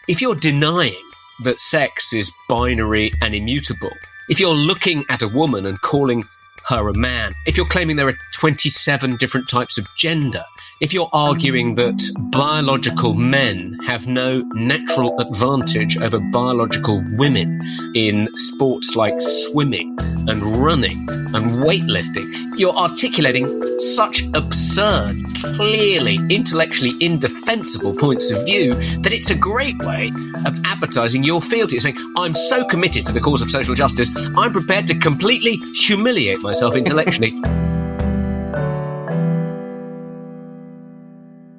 If you're denying that sex is binary and immutable, if you're looking at a woman and calling her a man, if you're claiming there are 27 different types of gender, if you're arguing that biological men have no natural advantage over biological women in sports like swimming and running and weightlifting, you're articulating such absurd, clearly intellectually indefensible points of view that it's a great way of advertising your fealty. It's saying, I'm so committed to the cause of social justice, I'm prepared to completely humiliate myself intellectually.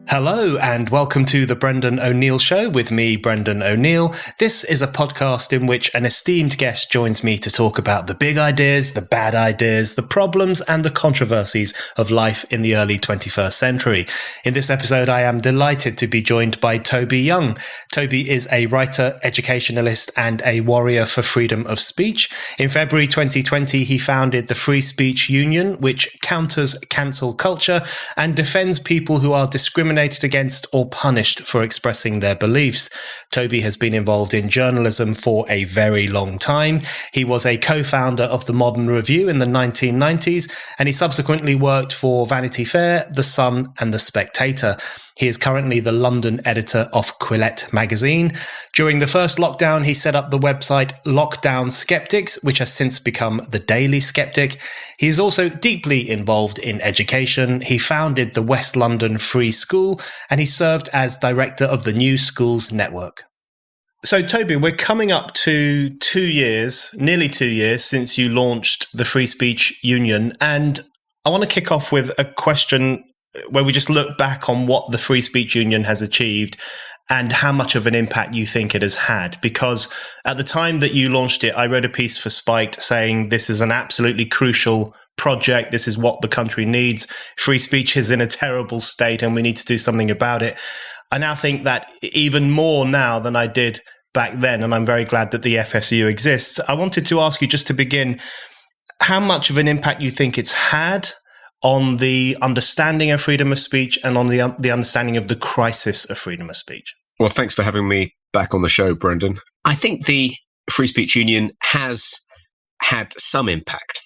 Hello and welcome to the Brendan O'Neill Show with me, Brendan O'Neill. This is a podcast in which an esteemed guest joins me to talk about the big ideas, the bad ideas, the problems and the controversies of life in the early 21st century. In this episode, I am delighted to be joined by Toby Young. Toby is a writer, educationalist and a warrior for freedom of speech. In February 2020, he founded the Free Speech Union, which counters cancel culture and defends people who are discriminated against or punished for expressing their beliefs. Toby has been involved in journalism for a very long time. He was a co-founder of the Modern Review in the 1990s, and he subsequently worked for Vanity Fair, The Sun, and The Spectator. He is currently the London editor of Quillette magazine. During the first lockdown, he set up the website Lockdown Skeptics, which has since become The Daily Skeptic. He is also deeply involved in education. He founded the West London Free School, and he served as director of the New Schools Network. So, Toby, we're coming up to nearly 2 years since you launched the Free Speech Union, and I want to kick off with a question where we just look back on what the Free Speech Union has achieved and how much of an impact you think it has had. Because at the time that you launched it, I read a piece for Spiked saying this is an absolutely crucial project. This is what the country needs. Free speech is in a terrible state and we need to do something about it. I now think that even more now than I did back then, and I'm very glad that the FSU exists. I wanted to ask you, just to begin, how much of an impact you think it's had on the understanding of freedom of speech and on the understanding of the crisis of freedom of speech. Well, thanks for having me back on the show, Brendan. I think the Free Speech Union has had some impact.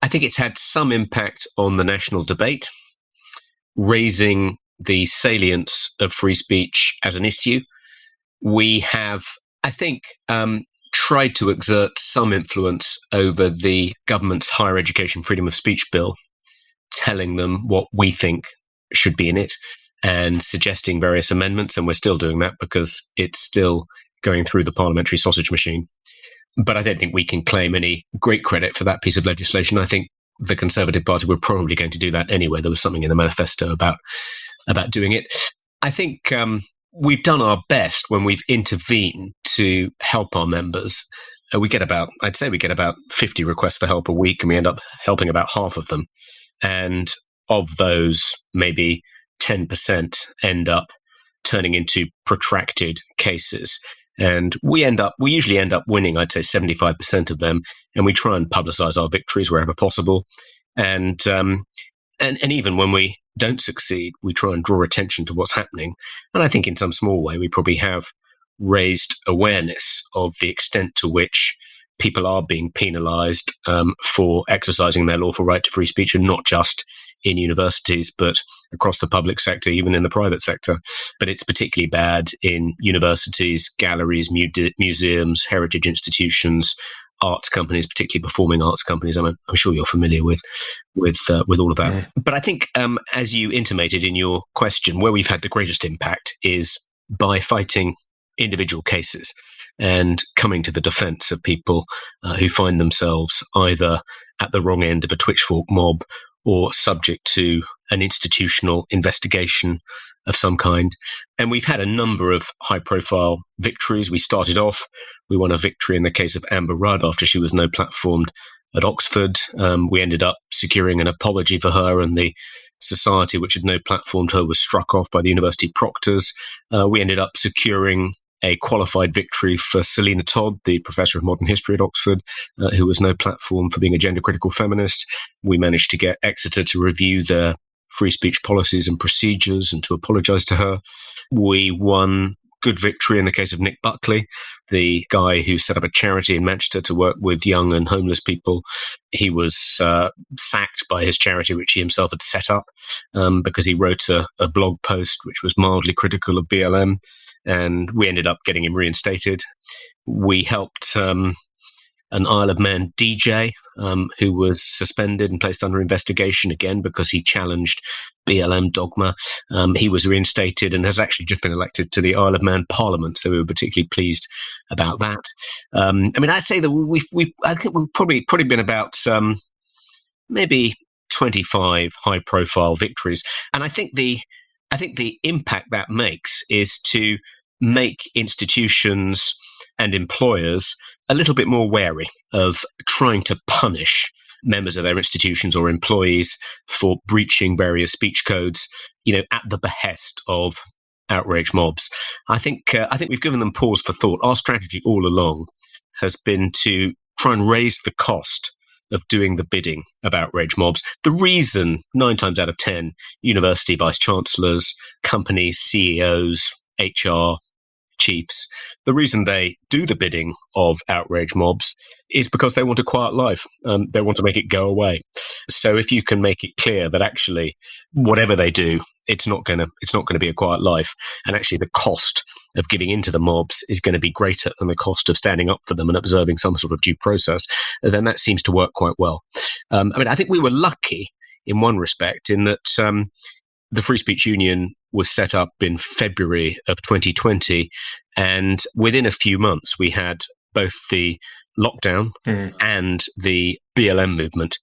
I think it's had some impact on the national debate, raising the salience of free speech as an issue. We have, I think, tried to exert some influence over the government's Higher Education Freedom of Speech Bill, telling them what we think should be in it and suggesting various amendments. And we're still doing that because it's still going through the parliamentary sausage machine. But I don't think we can claim any great credit for that piece of legislation. I think the Conservative Party were probably going to do that anyway. There was something in the manifesto about doing it. I think we've done our best when we've intervened to help our members. We get about 50 requests for help a week, and we end up helping about half of them. And of those, maybe 10% end up turning into protracted cases. And we usually end up winning, I'd say 75% of them. And we try and publicize our victories wherever possible. And even when we don't succeed, we try and draw attention to what's happening. And I think in some small way, we probably have raised awareness of the extent to which people are being penalized for exercising their lawful right to free speech, and not just in universities, but across the public sector, even in the private sector. But it's particularly bad in universities, galleries, museums, heritage institutions, arts companies, particularly performing arts companies. I'm sure you're familiar with all of that. Yeah. But I think, as you intimated in your question, where we've had the greatest impact is by fighting individual cases and coming to the defense of people who find themselves either at the wrong end of a pitchfork mob or subject to an institutional investigation of some kind. And we've had a number of high-profile victories. We won a victory in the case of Amber Rudd after she was no-platformed at Oxford. We ended up securing an apology for her, and the society which had no-platformed her was struck off by the university proctors. We ended up securing a qualified victory for Selina Todd, the professor of modern history at Oxford, who was no platform for being a gender-critical feminist. We managed to get Exeter to review their free speech policies and procedures and to apologise to her. We won good victory in the case of Nick Buckley, the guy who set up a charity in Manchester to work with young and homeless people. He was sacked by his charity, which he himself had set up, because he wrote a blog post which was mildly critical of BLM, and we ended up getting him reinstated. We helped an Isle of Man DJ who was suspended and placed under investigation again because he challenged BLM dogma. He was reinstated and has actually just been elected to the Isle of Man Parliament, so we were particularly pleased about that. I'd say that I think we've probably been about maybe 25 high-profile victories, and I think the impact that makes is to make institutions and employers a little bit more wary of trying to punish members of their institutions or employees for breaching various speech codes, at the behest of outrage mobs. I think we've given them pause for thought. Our strategy all along has been to try and raise the cost of doing the bidding of outrage mobs. The reason 9 times out of 10 university vice-chancellors, companies, CEOs, HR chiefs, the reason they do the bidding of outrage mobs is because they want a quiet life. They want to make it go away. So if you can make it clear that actually whatever they do, it's not going to be a quiet life, and actually the cost of giving into the mobs is going to be greater than the cost of standing up for them and observing some sort of due process, then that seems to work quite well. I think we were lucky in one respect in that the Free Speech Union was set up in February of 2020, and within a few months we had both the lockdown and the BLM movement.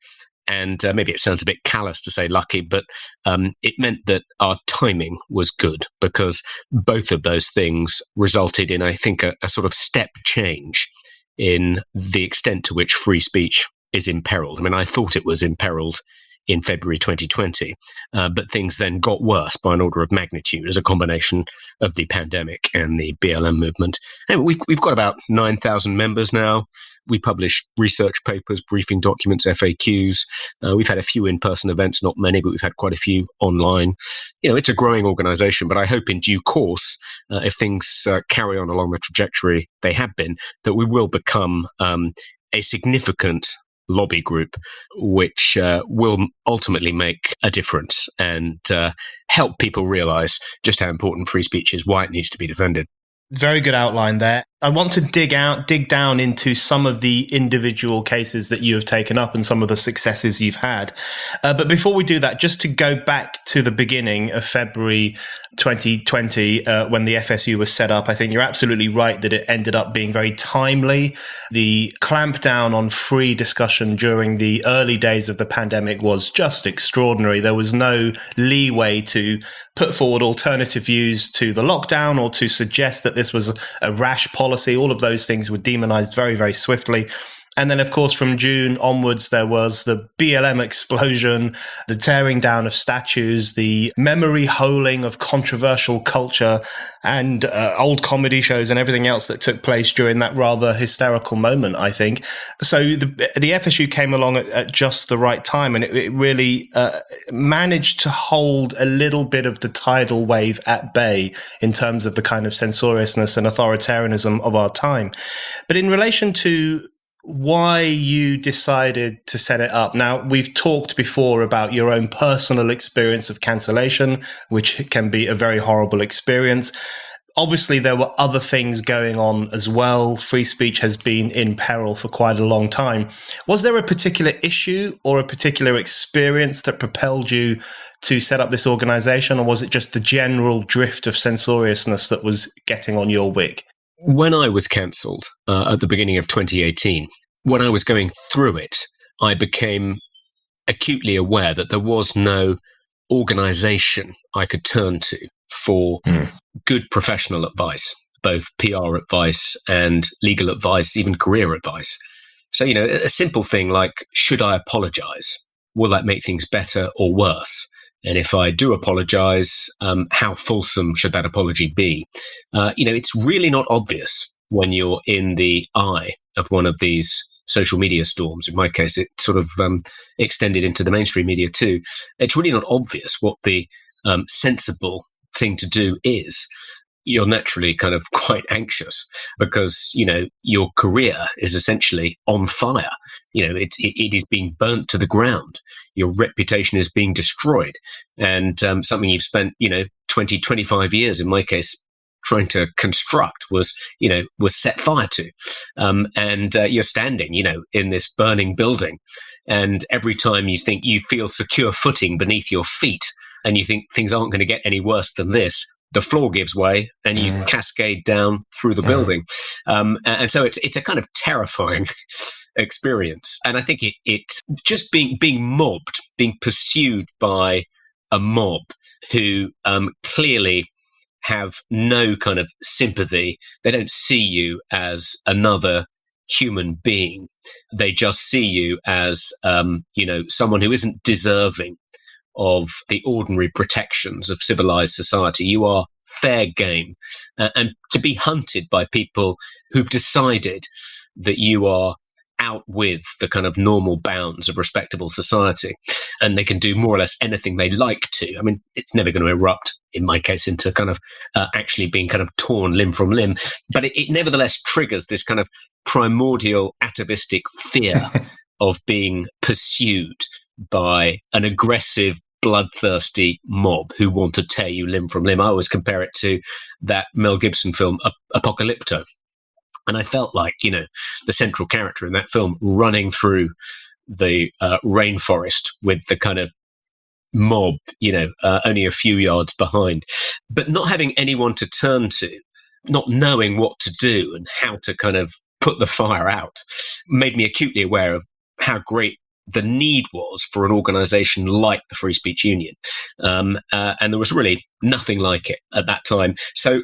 And maybe it sounds a bit callous to say lucky, but it meant that our timing was good because both of those things resulted in, I think, a sort of step change in the extent to which free speech is imperiled. I thought it was imperiled in February 2020, but things then got worse by an order of magnitude as a combination of the pandemic and the BLM movement. And we've got about 9,000 members now. We publish research papers, briefing documents, FAQs. We've had a few in-person events, not many, but we've had quite a few online. It's a growing organization, but I hope in due course, if things carry on along the trajectory they have been, that we will become a significant lobby group, which will ultimately make a difference and help people realize just how important free speech is, why it needs to be defended. Very good outline there. I want to dig down into some of the individual cases that you have taken up and some of the successes you've had. But before we do that, just to go back to the beginning of February 2020, when the FSU was set up, I think you're absolutely right that it ended up being very timely. The clampdown on free discussion during the early days of the pandemic was just extraordinary. There was no leeway to put forward alternative views to the lockdown or to suggest that this was a rash policy. All of those things were demonized very, very swiftly. And then, of course, from June onwards, there was the BLM explosion, the tearing down of statues, the memory holing of controversial culture and old comedy shows and everything else that took place during that rather hysterical moment, I think. So the FSU came along at just the right time, and it really managed to hold a little bit of the tidal wave at bay in terms of the kind of censoriousness and authoritarianism of our time. But in relation to why you decided to set it up. Now, we've talked before about your own personal experience of cancellation, which can be a very horrible experience. Obviously, there were other things going on as well. Free speech has been in peril for quite a long time. Was there a particular issue or a particular experience that propelled you to set up this organization, or was it just the general drift of censoriousness that was getting on your wick? When I was cancelled at the beginning of 2018, when I was going through it, I became acutely aware that there was no organisation I could turn to for good professional advice, both PR advice and legal advice, even career advice. So, a simple thing like, should I apologise? Will that make things better or worse? And if I do apologize, how fulsome should that apology be? It's really not obvious when you're in the eye of one of these social media storms. In my case, it sort of extended into the mainstream media too. It's really not obvious what the sensible thing to do is. you're naturally kind of quite anxious because, your career is essentially on fire. It is being burnt to the ground. Your reputation is being destroyed. And something you've spent, 20, 25 years, in my case, trying to construct was set fire to. And you're standing, in this burning building. And every time you think you feel secure footing beneath your feet and you think things aren't going to get any worse than this, the floor gives way and you cascade down through the building. And so it's a kind of terrifying experience. And I think it just being mobbed, being pursued by a mob who clearly have no kind of sympathy. They don't see you as another human being. They just see you as, someone who isn't deserving of the ordinary protections of civilized society. You are fair game. And to be hunted by people who've decided that you are out with the kind of normal bounds of respectable society, and they can do more or less anything they like to. I mean, it's never going to erupt, in my case, into kind of actually being kind of torn limb from limb, but it nevertheless triggers this kind of primordial atavistic fear of being pursued by an aggressive, bloodthirsty mob who want to tear you limb from limb. I always compare it to that Mel Gibson film, Apocalypto. And I felt like, the central character in that film running through the rainforest with the kind of mob, only a few yards behind, but not having anyone to turn to, not knowing what to do and how to kind of put the fire out, made me acutely aware of how great the need was for an organization like the Free Speech Union. And there was really nothing like it at that time. So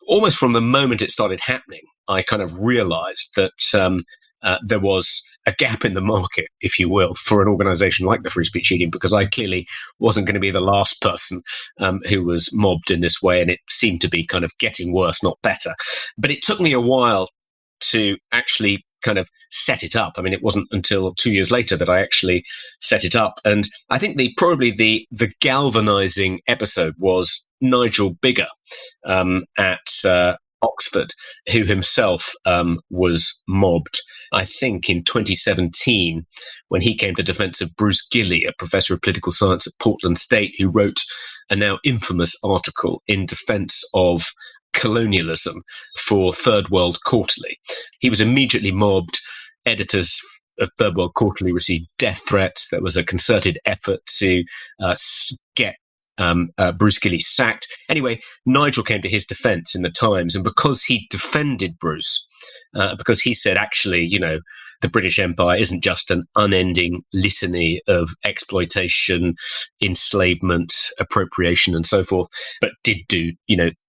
almost from the moment it started happening, I kind of realized that there was a gap in the market, if you will, for an organization like the Free Speech Union, because I clearly wasn't going to be the last person who was mobbed in this way, and it seemed to be kind of getting worse, not better. But it took me a while to actually kind of set it up. I mean, it wasn't until 2 years later that I actually set it up. And I think probably the galvanizing episode was Nigel Biggar at Oxford, who himself was mobbed, I think, in 2017, when he came to the defense of Bruce Gilley, a professor of political science at Portland State, who wrote a now infamous article in defense of colonialism for Third World Quarterly. He was immediately mobbed. Editors of Third World Quarterly received death threats. There was a concerted effort to get Bruce Gilley sacked. Anyway, Nigel came to his defense in the Times, and because he defended Bruce, because he said, actually, the British Empire isn't just an unending litany of exploitation, enslavement, appropriation, and so forth, but did do,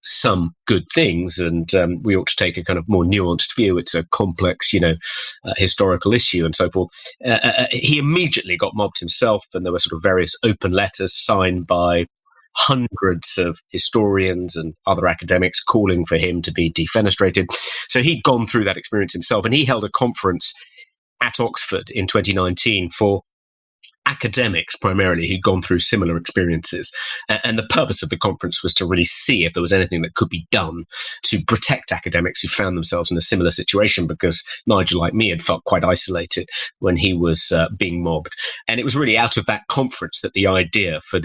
some good things, and we ought to take a kind of more nuanced view. It's a complex, historical issue, and so forth. He immediately got mobbed himself, and there were sort of various open letters signed by hundreds of historians and other academics calling for him to be defenestrated. So he'd gone through that experience himself, and he held a conference at Oxford in 2019 for academics primarily who'd gone through similar experiences. And the purpose of the conference was to really see if there was anything that could be done to protect academics who found themselves in a similar situation, because Nigel, like me, had felt quite isolated when he was being mobbed. And it was really out of that conference that the idea for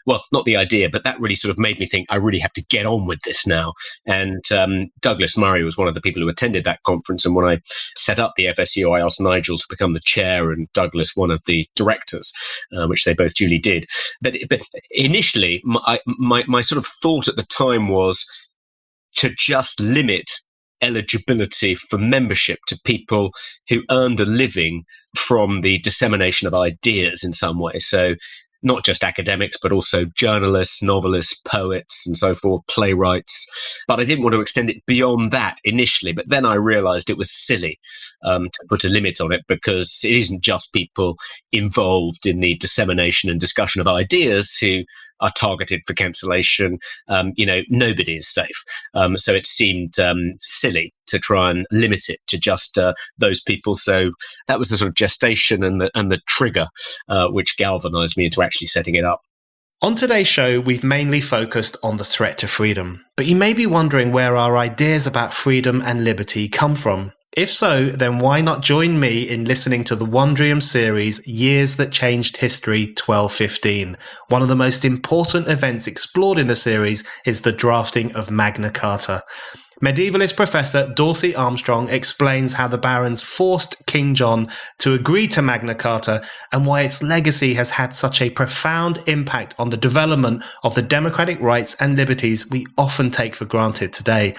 not the idea, but that really sort of made me think, I really have to get on with this now. And Douglas Murray was one of the people who attended that conference. And when I set up the FSU, I asked Nigel to become the chair and Douglas one of the directors. Which they both duly did. But initially, my sort of thought at the time was to just limit eligibility for membership to people who earned a living from the dissemination of ideas in some way. So not just academics, but also journalists, novelists, poets, and so forth, playwrights. But I didn't want to extend it beyond that initially. But then I realized it was silly to put a limit on it, because it isn't just people involved in the dissemination and discussion of ideas who are targeted for cancellation. Nobody is safe. So it seemed silly to try and limit it to just those people. So that was the sort of gestation and the trigger which galvanized me into actually setting it up. On today's show, we've mainly focused on the threat to freedom, but you may be wondering where our ideas about freedom and liberty come from. If so, then why not join me in listening to the Wondrium series, Years That Changed History 1215. One of the most important events explored in the series is the drafting of Magna Carta. Medievalist professor Dorsey Armstrong explains how the barons forced King John to agree to Magna Carta and why its legacy has had such a profound impact on the development of the democratic rights and liberties we often take for granted today.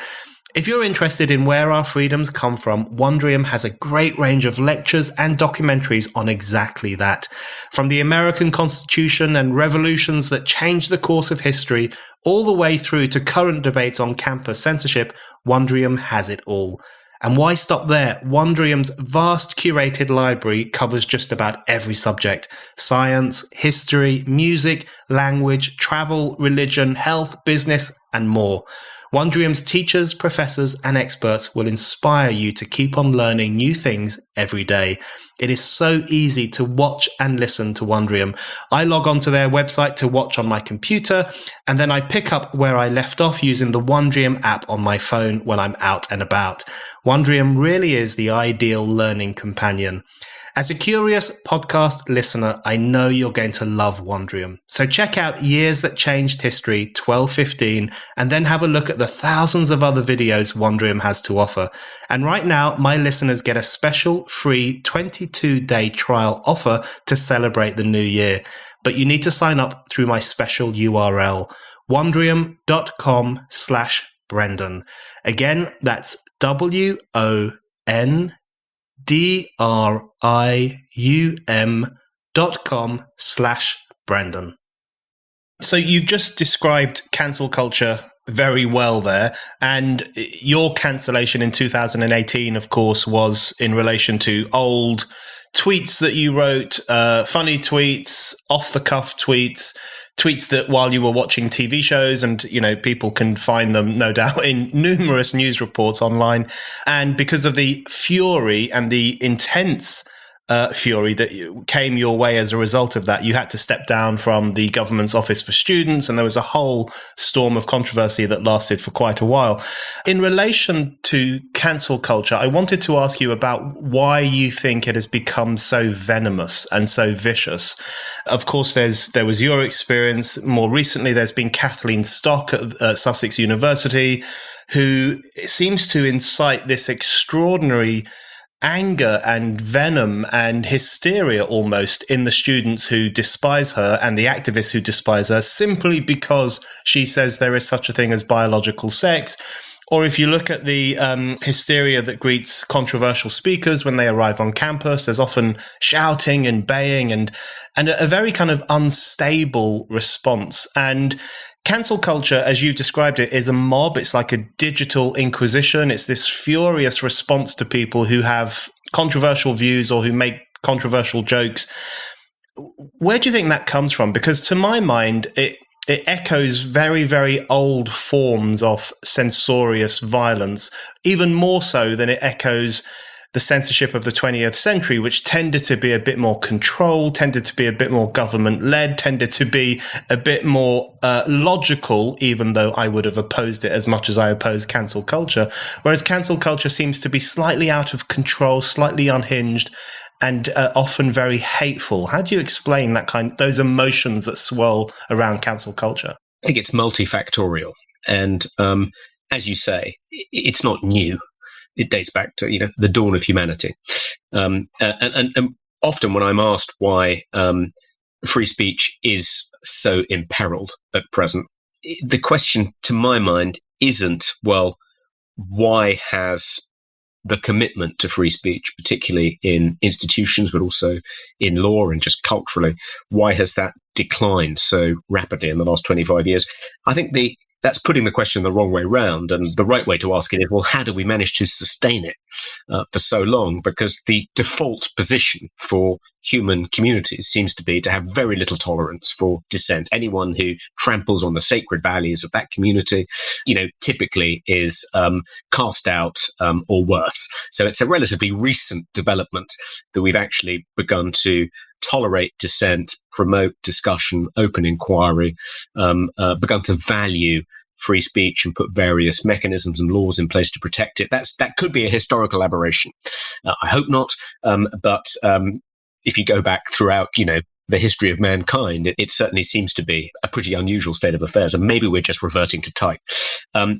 If you're interested in where our freedoms come from, Wondrium has a great range of lectures and documentaries on exactly that. From the American Constitution and revolutions that changed the course of history, all the way through to current debates on campus censorship, Wondrium has it all. And why stop there? Wondrium's vast curated library covers just about every subject: science, history, music, language, travel, religion, health, business, and more. Wondrium's teachers, professors, and experts will inspire you to keep on learning new things every day. It is so easy to watch and listen to Wondrium. I log on to their website to watch on my computer, and then I pick up where I left off using the Wondrium app on my phone when I'm out and about. Wondrium really is the ideal learning companion. As a curious podcast listener, I know you're going to love Wondrium. So check out Years That Changed History 1215 and then have a look at the thousands of other videos Wondrium has to offer. And right now, my listeners get a special free 22-day trial offer to celebrate the new year. But you need to sign up through my special URL, wondrium.com/Brendan. Again, that's WONDRIUM.com/Brendan. So you've just described cancel culture very well there. And your cancellation in 2018, of course, was in relation to old tweets that you wrote, funny tweets, off-the-cuff tweets, tweets that while you were watching TV shows, and, you know, people can find them, no doubt, in numerous news reports online. And because of the fury and the intense fury that came your way as a result of that, you had to step down from the government's Office for Students, and there was a whole storm of controversy that lasted for quite a while. In relation to cancel culture, I wanted to ask you about why you think it has become so venomous and so vicious. Of course, there was your experience. More recently, there's been Kathleen Stock at Sussex University, who seems to incite this extraordinary anger and venom and hysteria almost in the students who despise her and the activists who despise her simply because she says there is such a thing as biological sex. Or if you look at the hysteria that greets controversial speakers when they arrive on campus, there's often shouting and baying and a very kind of unstable response. And cancel culture, as you've described it, is a mob. It's like a digital inquisition. It's this furious response to people who have controversial views or who make controversial jokes. Where do you think that comes from? Because to my mind, it echoes very, very old forms of censorious violence, even more so than it echoes the censorship of the 20th century, which tended to be a bit more controlled, tended to be a bit more government-led, tended to be a bit more logical, even though I would have opposed it as much as I oppose cancel culture. Whereas cancel culture seems to be slightly out of control, slightly unhinged, and often very hateful. How do you explain those emotions that swirl around cancel culture? I think it's multifactorial. And as you say, it's not new. It dates back to, the dawn of humanity. And often when I'm asked why free speech is so imperiled at present, the question to my mind isn't, well, why has the commitment to free speech, particularly in institutions, but also in law and just culturally, why has that declined so rapidly in the last 25 years? I think that's putting the question the wrong way round. And the right way to ask it is, well, how do we manage to sustain it for so long? Because the default position for human communities seems to be to have very little tolerance for dissent. Anyone who tramples on the sacred values of that community, typically is cast out or worse. So it's a relatively recent development that we've actually begun to tolerate dissent, promote discussion, open inquiry, begun to value free speech and put various mechanisms and laws in place to protect it. That could be a historical aberration. I hope not. But if you go back throughout, the history of mankind, it certainly seems to be a pretty unusual state of affairs. And maybe we're just reverting to type.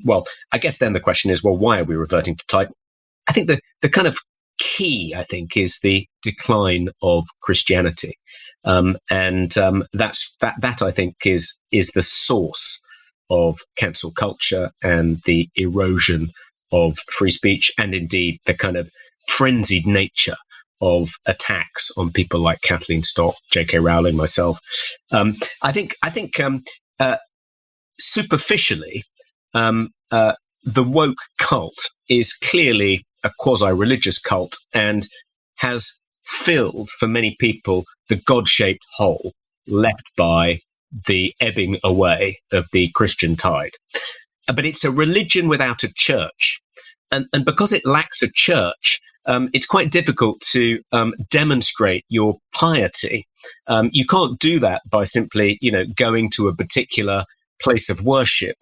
Well, I guess then the question is, well, why are we reverting to type? I think the kind of key, is the decline of Christianity. That I think is the source of cancel culture and the erosion of free speech, and indeed the kind of frenzied nature of attacks on people like Kathleen Stock, J.K. Rowling, myself. I think superficially, the woke cult is clearly a quasi-religious cult and has filled, for many people, the God-shaped hole left by the ebbing away of the Christian tide. But it's a religion without a church. And because it lacks a church, it's quite difficult to demonstrate your piety. You can't do that by simply, going to a particular place of worship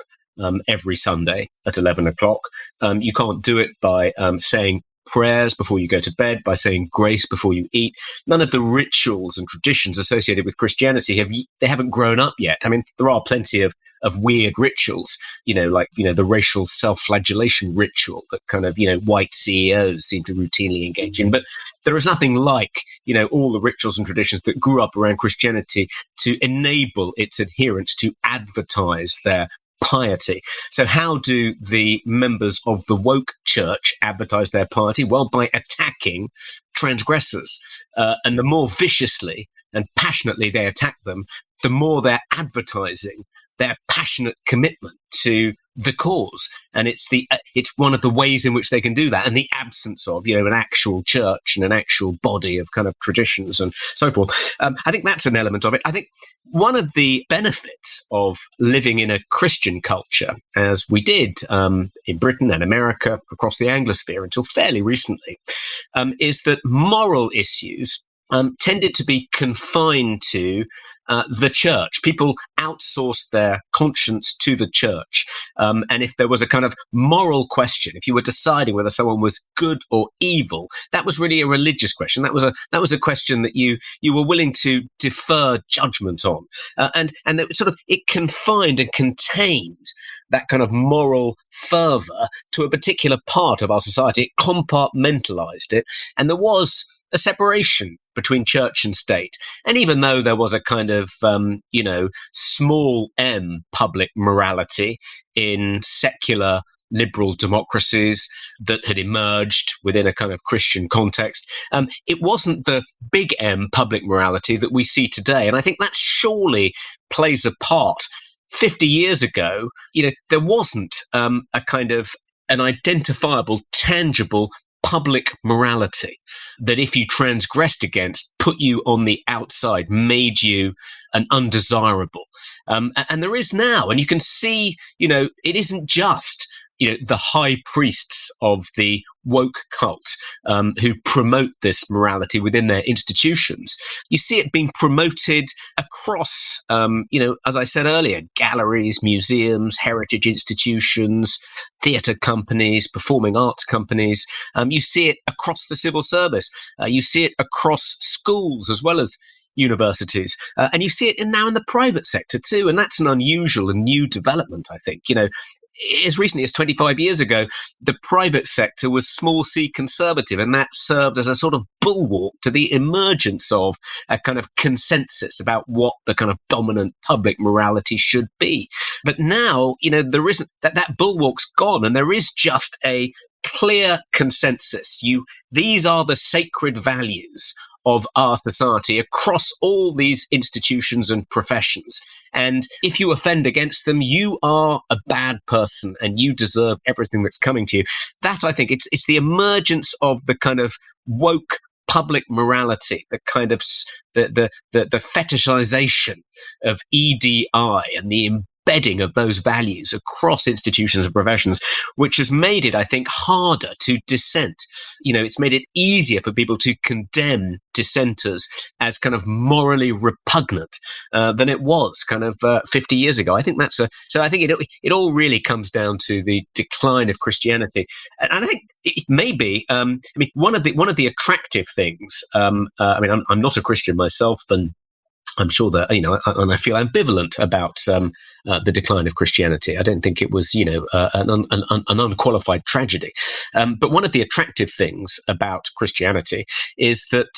every Sunday at 11 o'clock. You can't do it by saying prayers before you go to bed, by saying grace before you eat. None of the rituals and traditions associated with Christianity they haven't grown up yet. I mean, there are plenty of weird rituals, like the racial self-flagellation ritual that kind of, white CEOs seem to routinely engage in. But there is nothing like, all the rituals and traditions that grew up around Christianity to enable its adherents to advertise their piety. So how do the members of the woke church advertise their piety? Well, by attacking transgressors. And the more viciously and passionately they attack them, the more they're advertising their passionate commitment to the cause. And it's one of the ways in which they can do that, and the absence of, an actual church and an actual body of kind of traditions and so forth. I think that's an element of it. I think one of the benefits of living in a Christian culture, as we did in Britain and America, across the Anglosphere until fairly recently, is that moral issues tended to be confined to the church. People outsourced their conscience to the church. And if there was a kind of moral question, if you were deciding whether someone was good or evil, that was really a religious question. That was a question that you were willing to defer judgment on. And it confined and contained that kind of moral fervor to a particular part of our society. It compartmentalized it. And there was a separation between church and state. And even though there was a kind of, small m public morality in secular liberal democracies that had emerged within a kind of Christian context, it wasn't the big M public morality that we see today. And I think that surely plays a part. 50 years ago, there wasn't a kind of an identifiable, tangible public morality that if you transgressed against, put you on the outside, made you an undesirable. And there is now, and you can see, it isn't just, the high priests of the woke cult who promote this morality within their institutions. You see it being promoted across, as I said earlier, galleries, museums, heritage institutions, theatre companies, performing arts companies. You see it across the civil service. You see it across schools as well as universities. And you see it now in the private sector too. And that's an unusual and new development, I think. As recently as 25 years ago, the private sector was small c conservative, and that served as a sort of bulwark to the emergence of a kind of consensus about what the kind of dominant public morality should be. But now, there isn't that bulwark's gone, and there is just a clear consensus. These are the sacred values of our society across all these institutions and professions. And if you offend against them, you are a bad person and you deserve everything that's coming to you. That, I think, it's the emergence of the kind of woke public morality, the kind of the fetishization of EDI and the embedding of those values across institutions and professions, which has made it, I think, harder to dissent. It's made it easier for people to condemn dissenters as kind of morally repugnant than it was kind of 50 years ago. I think so I think it all really comes down to the decline of Christianity. And I think it may be, one of the attractive things, I'm not a Christian myself, and I'm sure that, and I feel ambivalent about the decline of Christianity. I don't think it was, an unqualified tragedy. But one of the attractive things about Christianity is that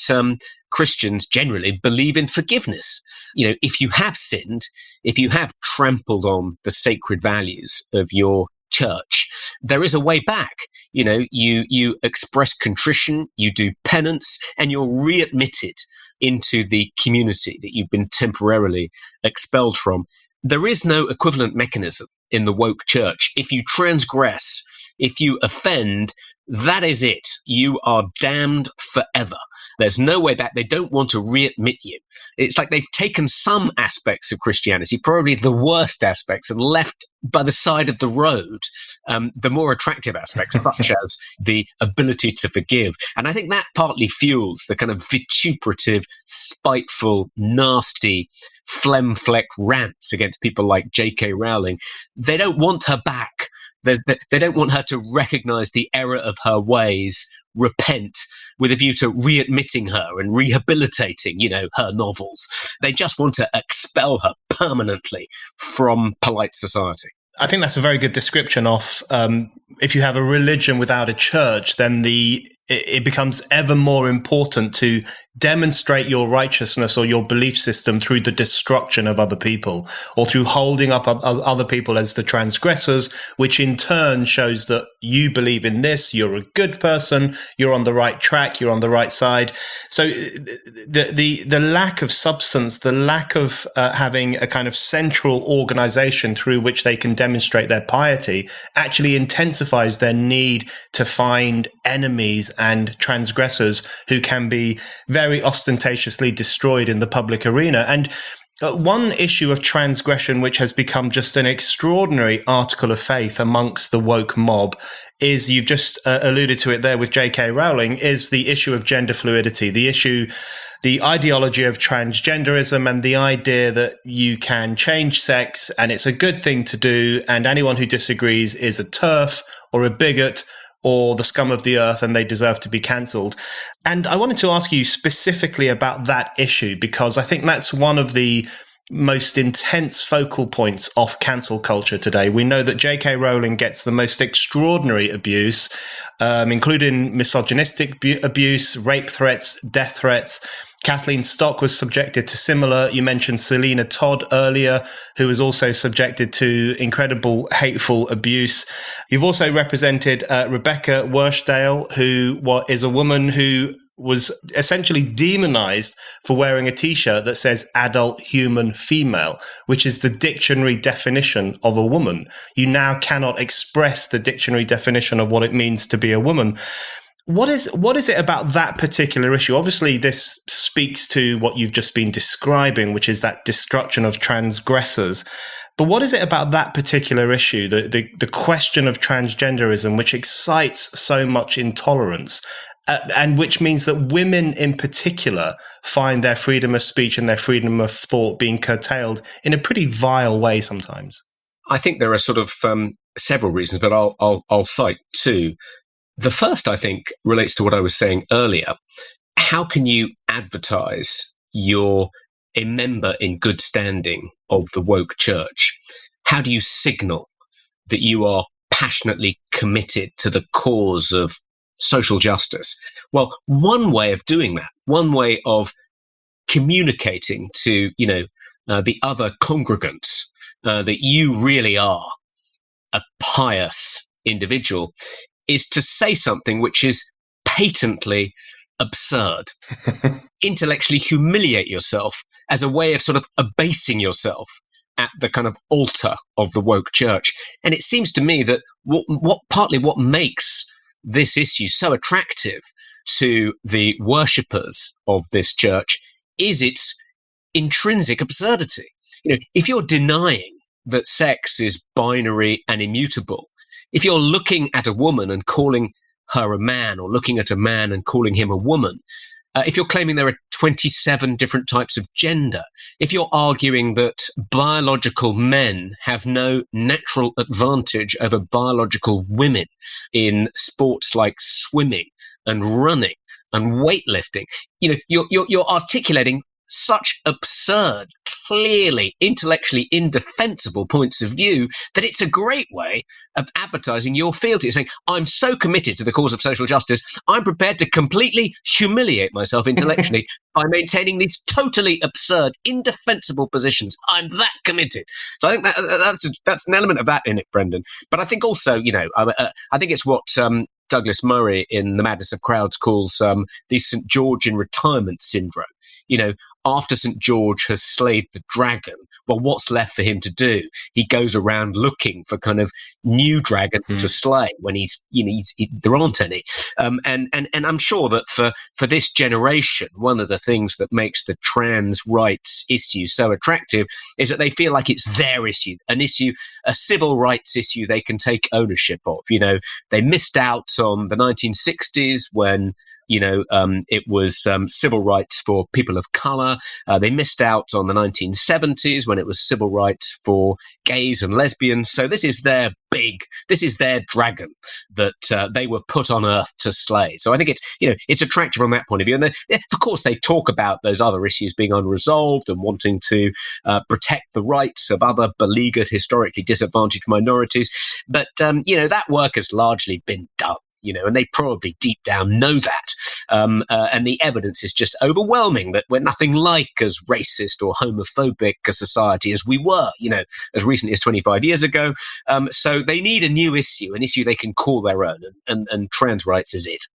Christians generally believe in forgiveness. If you have sinned, if you have trampled on the sacred values of your church, there is a way back. You express contrition, you do penance, and you're readmitted into the community that you've been temporarily expelled from. There is no equivalent mechanism in the woke church. If you transgress, if you offend, that is it. You are damned forever. There's no way back. They don't want to readmit you. It's like they've taken some aspects of Christianity, probably the worst aspects, and left by the side of the road the more attractive aspects, such as the ability to forgive. And I think that partly fuels the kind of vituperative, spiteful, nasty, phlegm-flecked rants against people like J.K. Rowling. They don't want her back. They don't want her to recognize the error of her ways, repent, with a view to readmitting her and rehabilitating, her novels. They just want to expel her permanently from polite society. I think that's a very good description of if you have a religion without a church, then it becomes ever more important to demonstrate your righteousness or your belief system through the destruction of other people, or through holding up other people as the transgressors, which in turn shows that you believe in this, you're a good person, you're on the right track, you're on the right side. So the lack of substance, the lack of having a kind of central organization through which they can demonstrate their piety actually intensifies their need to find enemies and transgressors who can be very ostentatiously destroyed in the public arena. And one issue of transgression, which has become just an extraordinary article of faith amongst the woke mob, is, you've just alluded to it there with J.K. Rowling, is the issue of gender fluidity, the ideology of transgenderism, and the idea that you can change sex and it's a good thing to do, and anyone who disagrees is a TERF or a bigot or the scum of the earth, and they deserve to be cancelled. And I wanted to ask you specifically about that issue, because I think that's one of the most intense focal points of cancel culture today. We know that J.K. Rowling gets the most extraordinary abuse, including misogynistic abuse, rape threats, death threats. Kathleen Stock was subjected to similar. You mentioned Selena Todd earlier, who was also subjected to incredible hateful abuse. You've also represented Rebecca Worshdale, who is a woman who was essentially demonized for wearing a T-shirt that says adult human female, which is the dictionary definition of a woman. You now cannot express the dictionary definition of what it means to be a woman. What is it about that particular issue? Obviously, this speaks to what you've just been describing, which is that destruction of transgressors. But what is it about that particular issue, the question of transgenderism, which excites so much intolerance, and which means that women in particular find their freedom of speech and their freedom of thought being curtailed in a pretty vile way sometimes? I think there are sort of several reasons, but I'll cite two. The first, I think, relates to what I was saying earlier. How can you advertise you're a member in good standing of the woke church? How do you signal that you are passionately committed to the cause of social justice? Well, one way of doing that, one way of communicating to, the other congregants that you really are a pious individual, is to say something which is patently absurd. Intellectually humiliate yourself as a way of sort of abasing yourself at the kind of altar of the woke church. And it seems to me that what makes this issue so attractive to the worshippers of this church is its intrinsic absurdity. If you're denying that sex is binary and immutable. If you're looking at a woman and calling her a man, or looking at a man and calling him a woman, if you're claiming there are 27 different types of gender, if you're arguing that biological men have no natural advantage over biological women in sports like swimming and running and weightlifting, you're articulating such absurd, clearly intellectually indefensible points of view that it's a great way of advertising your fealty. It's saying, I'm so committed to the cause of social justice, I'm prepared to completely humiliate myself intellectually by maintaining these totally absurd, indefensible positions. I'm that committed. So I think that's an element of that in it, Brendan. But I think also, I think it's what Douglas Murray in The Madness of Crowds calls the St. George in retirement syndrome. After St. George has slayed the dragon, well, what's left for him to do? He goes around looking for kind of new dragons to slay when there aren't any. And I'm sure that for this generation, one of the things that makes the trans rights issue so attractive is that they feel like it's their issue, a civil rights issue they can take ownership of. They missed out on the 1960s when it was civil rights for people of colour. They missed out on the 1970s when it was civil rights for gays and lesbians. So this is their dragon that they were put on earth to slay. So I think it's attractive from that point of view. And of course, they talk about those other issues being unresolved and wanting to protect the rights of other beleaguered, historically disadvantaged minorities. But, that work has largely been done. And they probably deep down know that. And the evidence is just overwhelming that we're nothing like as racist or homophobic a society as we were, as recently as 25 years ago. So they need a new issue, an issue they can call their own, and trans rights is it.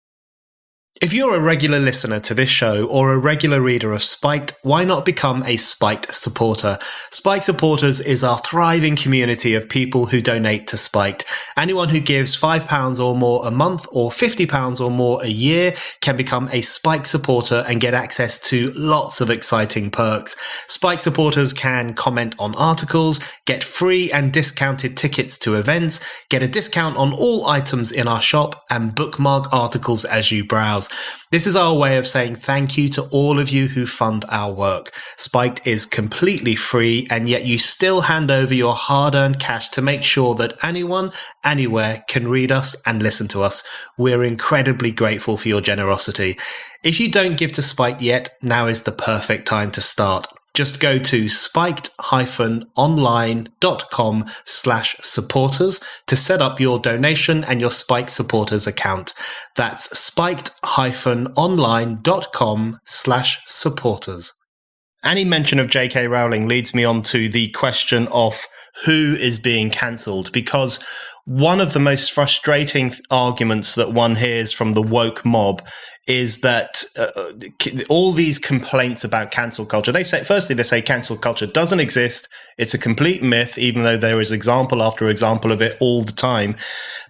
If you're a regular listener to this show or a regular reader of Spiked, why not become a Spiked supporter? Spiked supporters is our thriving community of people who donate to Spiked. Anyone who gives £5 or more a month or £50 or more a year can become a Spiked supporter and get access to lots of exciting perks. Spiked supporters can comment on articles, get free and discounted tickets to events, get a discount on all items in our shop, and bookmark articles as you browse. This is our way of saying thank you to all of you who fund our work. Spiked is completely free, and yet you still hand over your hard-earned cash to make sure that anyone, anywhere can read us and listen to us. We're incredibly grateful for your generosity. If you don't give to Spiked yet, now is the perfect time to start. Just go to spiked-online.com/supporters to set up your donation and your Spiked supporters account. That's spiked-online.com/supporters. Any mention of J.K. Rowling leads me on to the question of who is being cancelled, because one of the most frustrating arguments that one hears from the woke mob is that all these complaints about cancel culture, they say cancel culture doesn't exist. It's a complete myth, even though there is example after example of it all the time.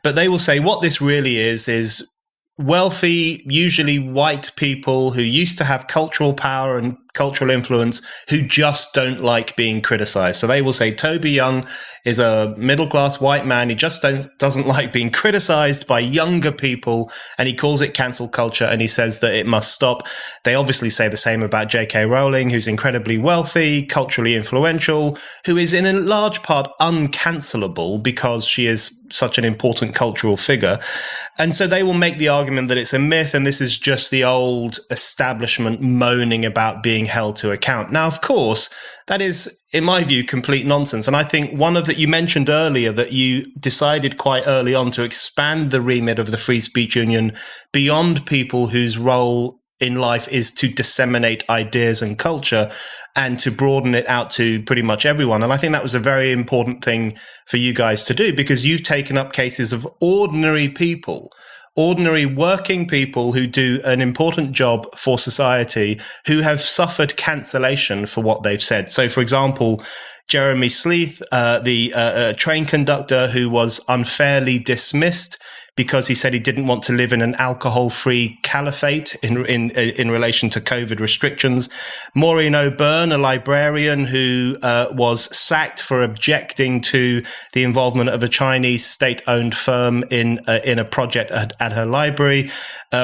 But they will say what this really is wealthy, usually white people who used to have cultural power and cultural influence who just don't like being criticized. So they will say Toby Young is a middle-class white man. He just doesn't like being criticized by younger people, and he calls it cancel culture, and he says that it must stop. They obviously say the same about J.K. Rowling, who's incredibly wealthy, culturally influential, who is in a large part uncancelable because she is such an important cultural figure. And so they will make the argument that it's a myth and this is just the old establishment moaning about being held to account. Now, of course, that is, in my view, complete nonsense. And I think one of that you mentioned earlier that you decided quite early on to expand the remit of the Free Speech Union beyond people whose role in life is to disseminate ideas and culture and to broaden it out to pretty much everyone. And I think that was a very important thing for you guys to do, because you've taken up cases of ordinary people, ordinary working people who do an important job for society, who have suffered cancellation for what they've said. So, for example, Jeremy Sleeth, the train conductor who was unfairly dismissed because he said he didn't want to live in an alcohol-free caliphate in relation to COVID restrictions. Maureen O'Byrne, a librarian who was sacked for objecting to the involvement of a Chinese state-owned firm in a project at her library.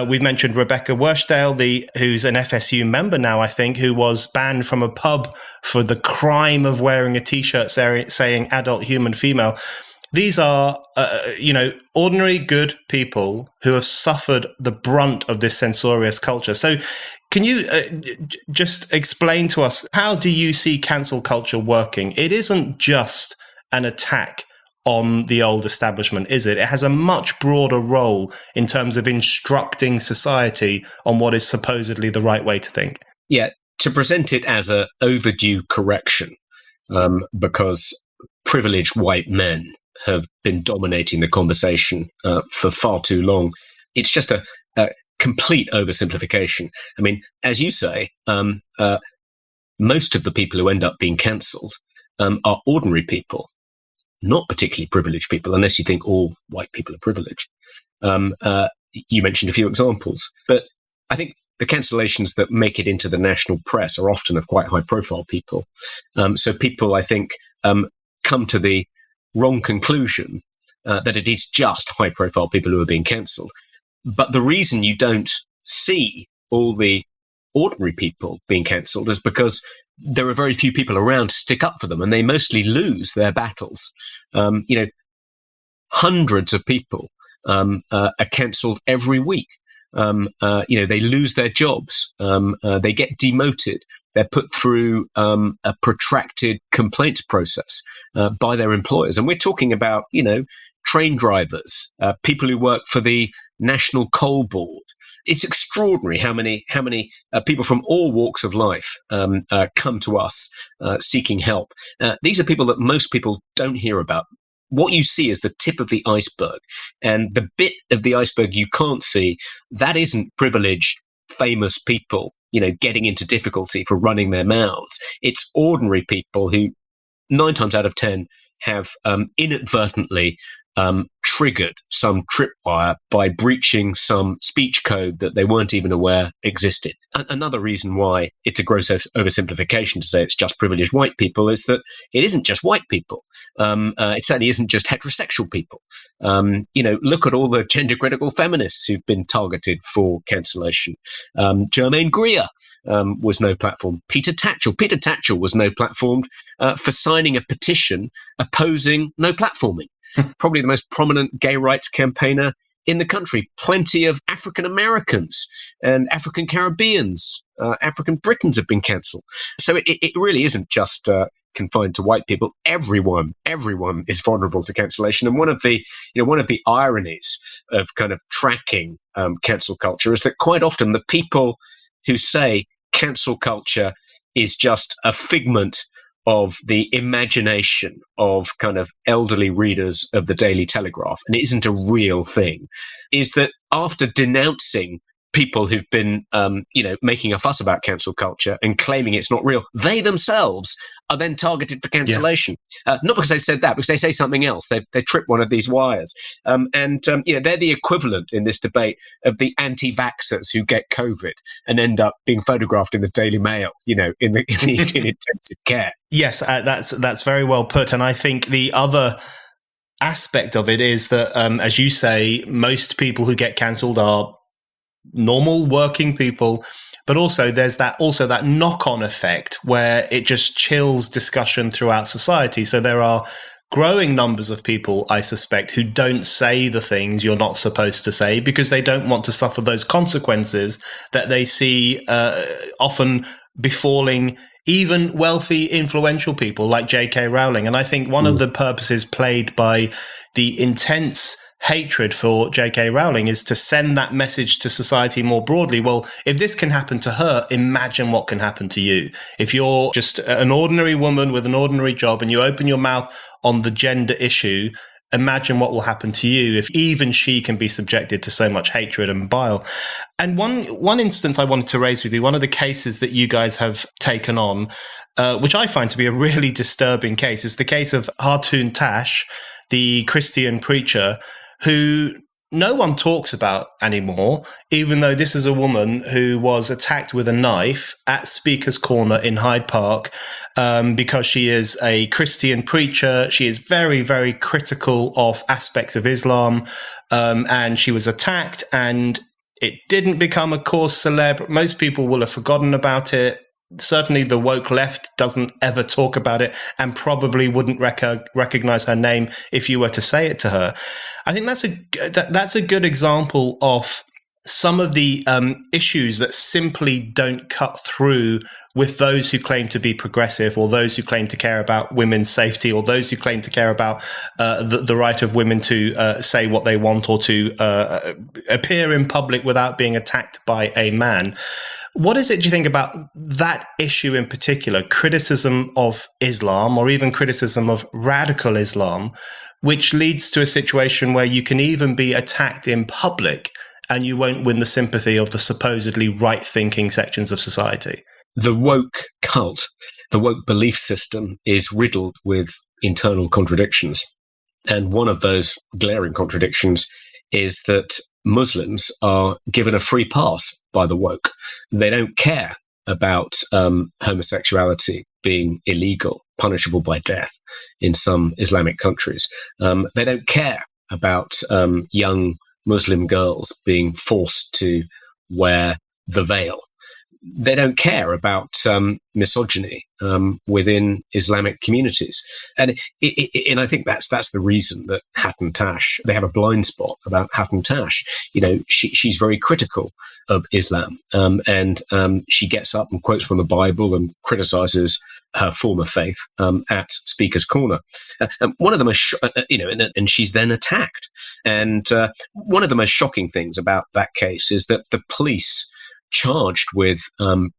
We've mentioned Rebecca Wurshdale, who's an FSU member now, I think, who was banned from a pub for the crime of wearing a T-shirt saying adult human female. These are, ordinary good people who have suffered the brunt of this censorious culture. So can you just explain to us, how do you see cancel culture working? It isn't just an attack on the old establishment, is it? It has a much broader role in terms of instructing society on what is supposedly the right way to think. Yeah, to present it as an overdue correction, because privileged white men have been dominating the conversation for far too long. It's just a complete oversimplification. I mean, as you say, most of the people who end up being cancelled are ordinary people, not particularly privileged people, unless you think all white people are privileged. You mentioned a few examples, but I think the cancellations that make it into the national press are often of quite high-profile people. So people, I think, come to the wrong conclusion that it is just high-profile people who are being cancelled. But the reason you don't see all the ordinary people being cancelled is because there are very few people around to stick up for them, and they mostly lose their battles. Hundreds of people are cancelled every week. They lose their jobs. They get demoted. They're put through a protracted complaints process by their employers. And we're talking about, train drivers, people who work for the National Coal Board. It's extraordinary how many people from all walks of life come to us seeking help. These are people that most people don't hear about. What you see is the tip of the iceberg. And the bit of the iceberg you can't see, that isn't privileged, famous people, getting into difficulty for running their mouths. It's ordinary people who 9 times out of 10 have inadvertently triggered some tripwire by breaching some speech code that they weren't even aware existed. Another reason why it's a gross oversimplification to say it's just privileged white people is that it isn't just white people. It certainly isn't just heterosexual people. Look at all the gender-critical feminists who've been targeted for cancellation. Germaine Greer was no platform. Peter Tatchell was no platformed for signing a petition opposing no platforming. Probably the most prominent gay rights campaigner in the country. Plenty of African Americans and African Caribbeans, African Britons have been cancelled. So it really isn't just confined to white people. Everyone is vulnerable to cancellation. And one of the ironies of kind of tracking cancel culture is that quite often the people who say cancel culture is just a figment of the imagination of kind of elderly readers of the Daily Telegraph, and it isn't a real thing, is that after denouncing people who've been, making a fuss about cancel culture and claiming it's not real, they themselves are then targeted for cancellation. Yeah. Not because they've said that, because they say something else. They trip one of these wires. They're the equivalent in this debate of the anti-vaxxers who get COVID and end up being photographed in the Daily Mail, in intensive care. Yes, that's very well put. And I think the other aspect of it is that, as you say, most people who get cancelled are normal working people, but also there's that knock-on effect where it just chills discussion throughout society. So there are growing numbers of people, I suspect, who don't say the things you're not supposed to say because they don't want to suffer those consequences that they see often befalling even wealthy, influential people like J.K. Rowling. And I think one of the purposes played by the intense hatred for J.K. Rowling is to send that message to society more broadly. Well, if this can happen to her, imagine what can happen to you. If you're just an ordinary woman with an ordinary job and you open your mouth on the gender issue, imagine what will happen to you if even she can be subjected to so much hatred and bile. And one instance I wanted to raise with you, one of the cases that you guys have taken on, which I find to be a really disturbing case, is the case of Hartoon Tash, the Christian preacher, who no one talks about anymore, even though this is a woman who was attacked with a knife at Speaker's Corner in Hyde Park because she is a Christian preacher. She is very, very critical of aspects of Islam, and she was attacked, and it didn't become a cause célèbre. Most people will have forgotten about it. Certainly the woke left doesn't ever talk about it and probably wouldn't recognize her name if you were to say it to her. I think that's a good example of some of the issues that simply don't cut through with those who claim to be progressive, or those who claim to care about women's safety, or those who claim to care about the right of women to say what they want, or to appear in public without being attacked by a man. What is it, do you think, about that issue in particular, criticism of Islam, or even criticism of radical Islam, which leads to a situation where you can even be attacked in public and you won't win the sympathy of the supposedly right-thinking sections of society? The woke cult, the woke belief system, is riddled with internal contradictions. And one of those glaring contradictions is that Muslims are given a free pass by the woke. They don't care about homosexuality being illegal, punishable by death in some Islamic countries. They don't care about young Muslim girls being forced to wear the veil. They don't care about misogyny within Islamic communities, and I think that's the reason that Hatton Tash, they have a blind spot about Hatton Tash. You know, she's very critical of Islam, and she gets up and quotes from the Bible and criticizes her former faith at Speaker's Corner. And one of the most, and she's then attacked. And one of the most shocking things about that case is that the police charged with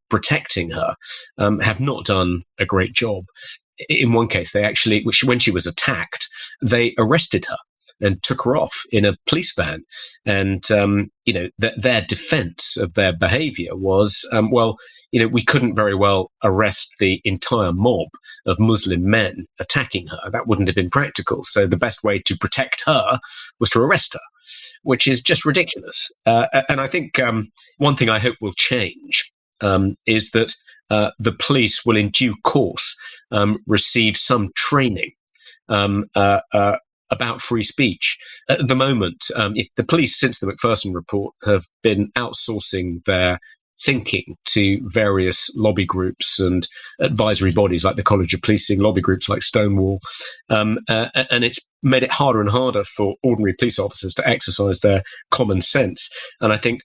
protecting her have not done a great job. In one case, they actually, when she was attacked, they arrested her and took her off in a police van. And, their defense of their behavior was, we couldn't very well arrest the entire mob of Muslim men attacking her. That wouldn't have been practical. So the best way to protect her was to arrest her, which is just ridiculous. And I think one thing I hope will change is that the police will in due course receive some training about free speech. At the moment, the police, since the Macpherson report, have been outsourcing their thinking to various lobby groups and advisory bodies like the College of Policing, lobby groups like Stonewall, and it's made it harder and harder for ordinary police officers to exercise their common sense. And I think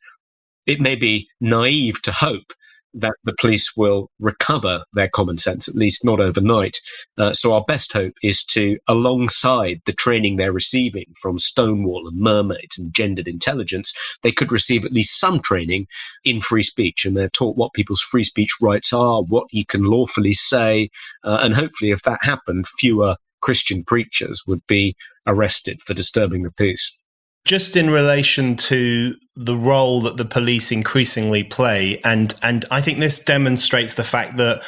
it may be naive to hope that the police will recover their common sense, at least not overnight. So our best hope is to, alongside the training they're receiving from Stonewall and Mermaids and gendered intelligence, they could receive at least some training in free speech. And they're taught what people's free speech rights are, what you can lawfully say. And hopefully, if that happened, fewer Christian preachers would be arrested for disturbing the peace. Just in relation to the role that the police increasingly play, and I think this demonstrates the fact that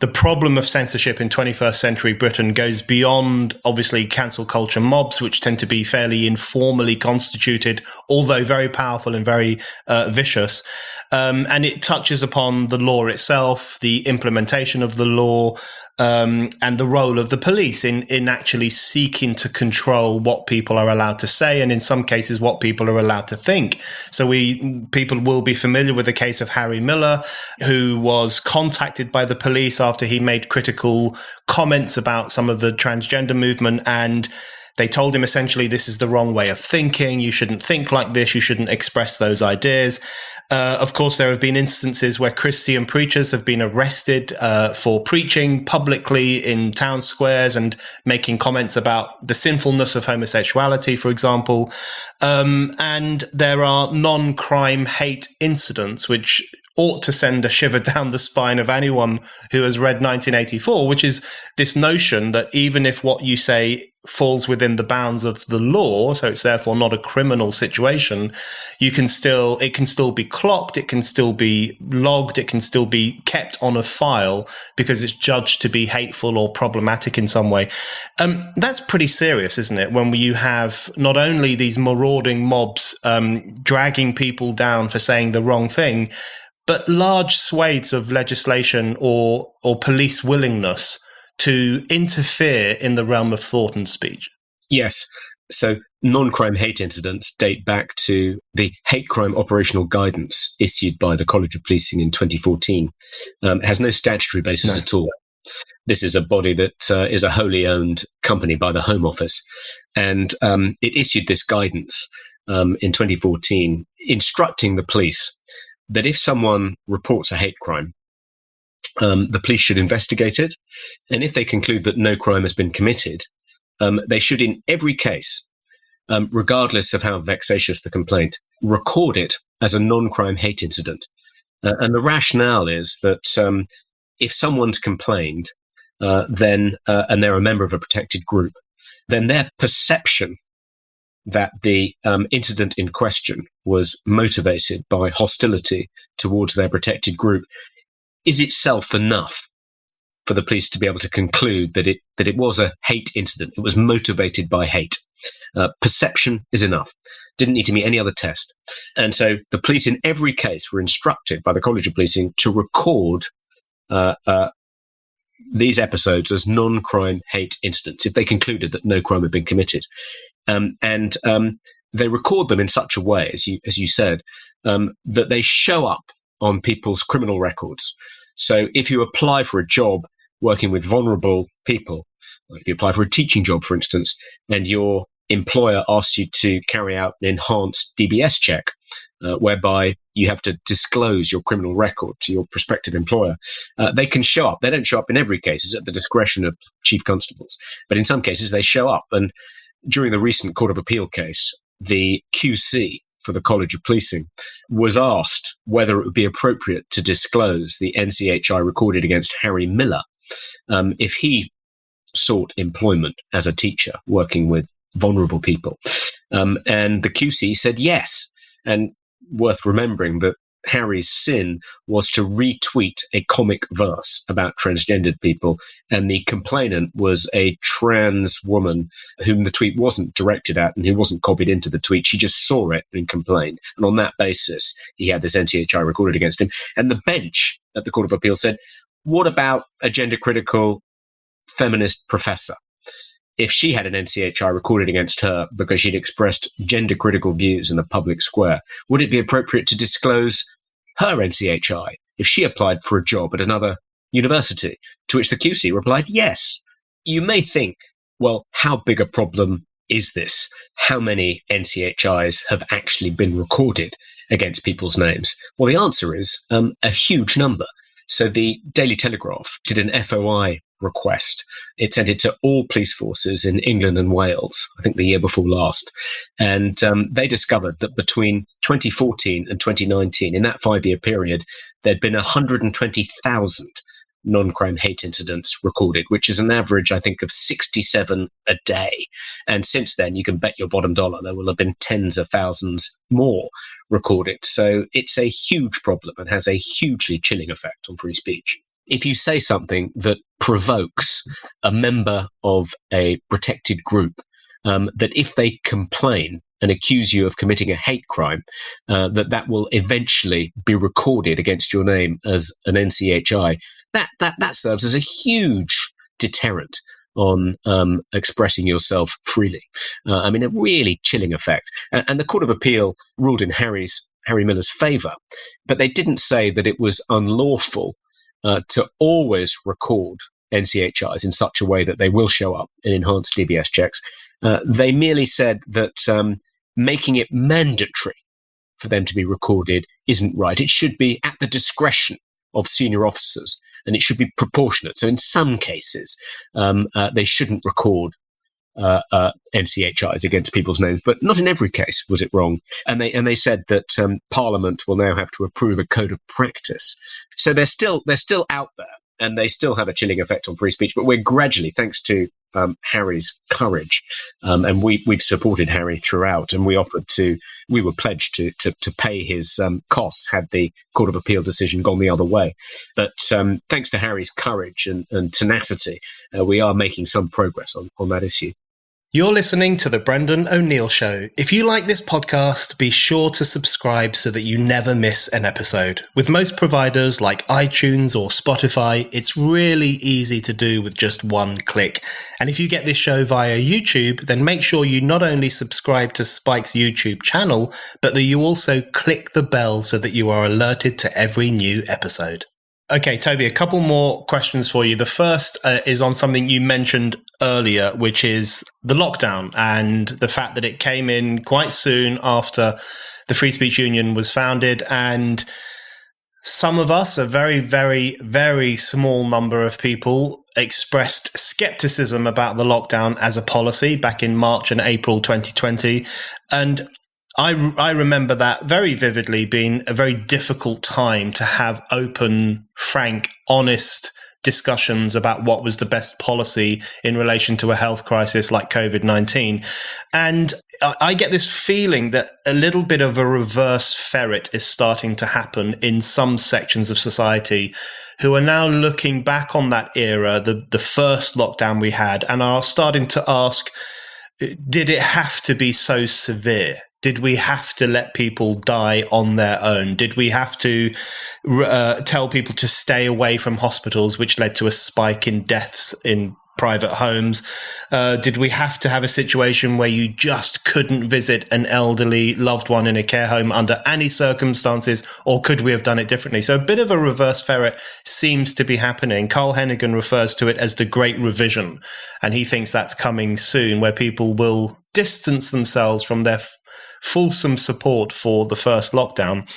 the problem of censorship in 21st century Britain goes beyond, obviously, cancel culture mobs, which tend to be fairly informally constituted, although very powerful and very vicious. And it touches upon the law itself, the implementation of the law, and the role of the police in actually seeking to control what people are allowed to say, and in some cases what people are allowed to think. So people will be familiar with the case of Harry Miller, who was contacted by the police after he made critical comments about some of the transgender movement, and they told him essentially, this is the wrong way of thinking, you shouldn't think like this, you shouldn't express those ideas. Of course, there have been instances where Christian preachers have been arrested for preaching publicly in town squares and making comments about the sinfulness of homosexuality, for example. And there are non-crime hate incidents, which ought to send a shiver down the spine of anyone who has read 1984, which is this notion that even if what you say falls within the bounds of the law, so it's therefore not a criminal situation, it can still be clocked, it can still be logged, it can still be kept on a file because it's judged to be hateful or problematic in some way. That's pretty serious, isn't it? When you have not only these marauding mobs dragging people down for saying the wrong thing, but large swathes of legislation or police willingness to interfere in the realm of thought and speech. Yes. So non-crime hate incidents date back to the hate crime operational guidance issued by the College of Policing in 2014. It has no statutory basis at all. This is a body that is a wholly owned company by the Home Office. And it issued this guidance in 2014, instructing the police that if someone reports a hate crime, the police should investigate it. And if they conclude that no crime has been committed, they should, in every case, regardless of how vexatious the complaint, record it as a non-crime hate incident. And the rationale is that if someone's complained, then and they're a member of a protected group, then their perception that the incident in question was motivated by hostility towards their protected group is itself enough for the police to be able to conclude that it was a hate incident. It was motivated by hate. Perception is enough. Didn't need to meet any other test. And so the police in every case were instructed by the College of Policing to record these episodes as non-crime hate incidents if they concluded that no crime had been committed. And they record them in such a way, as you said, that they show up on people's criminal records. So if you apply for a job working with vulnerable people, like if you apply for a teaching job, for instance, and your employer asks you to carry out an enhanced DBS check, whereby you have to disclose your criminal record to your prospective employer, they can show up. They don't show up in every case. It's at the discretion of chief constables. But in some cases, they show up. And during the recent Court of Appeal case, the QC for the College of Policing was asked whether it would be appropriate to disclose the NCHI recorded against Harry Miller if he sought employment as a teacher working with vulnerable people. And the QC said yes. And worth remembering that Harry's sin was to retweet a comic verse about transgendered people, and the complainant was a trans woman whom the tweet wasn't directed at and who wasn't copied into the tweet. She just saw it and complained. And on that basis, he had this NCHI recorded against him. And the bench at the Court of Appeal said, what about a gender-critical feminist professor? If she had an NCHI recorded against her because she'd expressed gender-critical views in the public square, would it be appropriate to disclose her NCHI if she applied for a job at another university? To which the QC replied, yes. You may think, well, how big a problem is this? How many NCHIs have actually been recorded against people's names? Well, the answer is a huge number. So the Daily Telegraph did an FOI request. It sent it to all police forces in England and Wales, I think the year before last. And they discovered that between 2014 and 2019, in that 5-year period, there'd been 120,000 non-crime hate incidents recorded, which is an average, I think, of 67 a day. And since then, you can bet your bottom dollar there will have been tens of thousands more recorded. So it's a huge problem and has a hugely chilling effect on free speech. If you say something that provokes a member of a protected group, that if they complain and accuse you of committing a hate crime, that will eventually be recorded against your name as an NCHI, that serves as a huge deterrent on expressing yourself freely. I mean, a really chilling effect. And the Court of Appeal ruled in Harry Miller's favour, but they didn't say that it was unlawful to always record NCHIs in such a way that they will show up in enhanced DBS checks. They merely said that making it mandatory for them to be recorded isn't right. It should be at the discretion of senior officers, and it should be proportionate. So in some cases, they shouldn't record NCHIs against people's names, but not in every case was it wrong. And they said that Parliament will now have to approve a code of practice. So they're still out there, and they still have a chilling effect on free speech. But we're gradually, thanks to Harry's courage. And we've supported Harry throughout, and we were pledged to pay his costs had the Court of Appeal decision gone the other way. But thanks to Harry's courage and tenacity, we are making some progress on that issue. You're listening to The Brendan O'Neill Show. If you like this podcast, be sure to subscribe so that you never miss an episode. With most providers like iTunes or Spotify, it's really easy to do with just one click. And if you get this show via YouTube, then make sure you not only subscribe to Spike's YouTube channel, but that you also click the bell so that you are alerted to every new episode. Okay, Toby, a couple more questions for you. The first is on something you mentioned earlier, which is the lockdown and the fact that it came in quite soon after the Free Speech Union was founded. And some of us, a very, very, very small number of people, expressed skepticism about the lockdown as a policy back in March and April 2020. And I remember that very vividly being a very difficult time to have open, frank, honest discussions about what was the best policy in relation to a health crisis like COVID-19. And I get this feeling that a little bit of a reverse ferret is starting to happen in some sections of society who are now looking back on that era, the first lockdown we had, and are starting to ask, did it have to be so severe? Did we have to let people die on their own? Did we have to tell people to stay away from hospitals, which led to a spike in deaths in private homes? Did we have to have a situation where you just couldn't visit an elderly loved one in a care home under any circumstances, or could we have done it differently? So a bit of a reverse ferret seems to be happening. Carl Hennigan refers to it as the Great Revision, and he thinks that's coming soon, where people will distance themselves from their fulsome support for the first lockdown.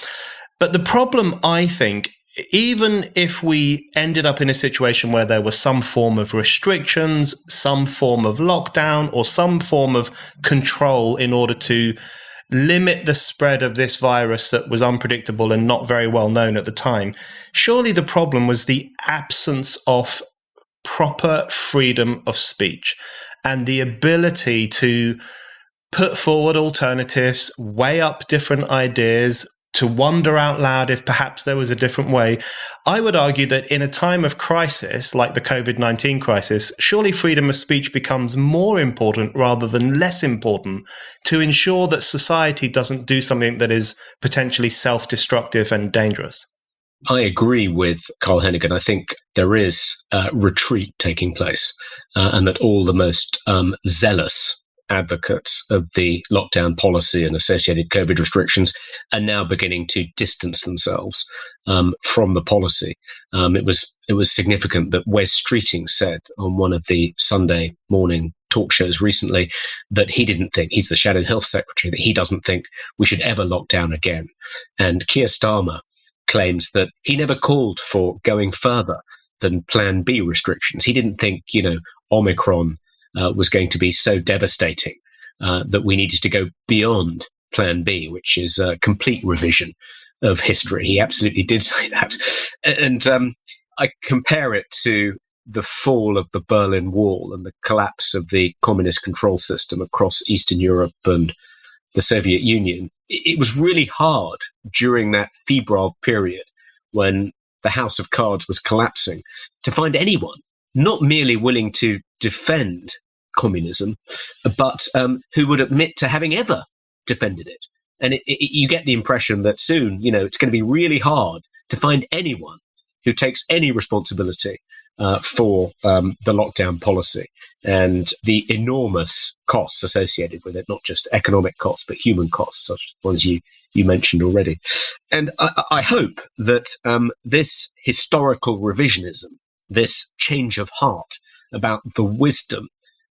But the problem, I think, even if we ended up in a situation where there was some form of restrictions, some form of lockdown, or some form of control in order to limit the spread of this virus that was unpredictable and not very well known at the time, surely the problem was the absence of proper freedom of speech and the ability to put forward alternatives, weigh up different ideas, to wonder out loud if perhaps there was a different way. I would argue that in a time of crisis, like the COVID-19 crisis, surely freedom of speech becomes more important rather than less important to ensure that society doesn't do something that is potentially self-destructive and dangerous. I agree with Carl Hennigan. I think there is retreat taking place, and that all the most zealous advocates of the lockdown policy and associated COVID restrictions are now beginning to distance themselves from the policy. It was significant that Wes Streeting said on one of the Sunday morning talk shows recently that he didn't think, he's the Shadow Health Secretary, that he doesn't think we should ever lock down again. And Keir Starmer claims that he never called for going further than Plan B restrictions. He didn't think, Omicron was going to be so devastating that we needed to go beyond Plan B, which is a complete revision of history. He absolutely did say that. And I compare it to the fall of the Berlin Wall and the collapse of the communist control system across Eastern Europe and the Soviet Union. It was really hard during that febrile period when the house of cards was collapsing to find anyone not merely willing to defend communism, but who would admit to having ever defended it. And you get the impression that soon, it's going to be really hard to find anyone who takes any responsibility for the lockdown policy and the enormous costs associated with it, not just economic costs, but human costs, such as ones you mentioned already. And I hope that this historical revisionism, this change of heart about the wisdom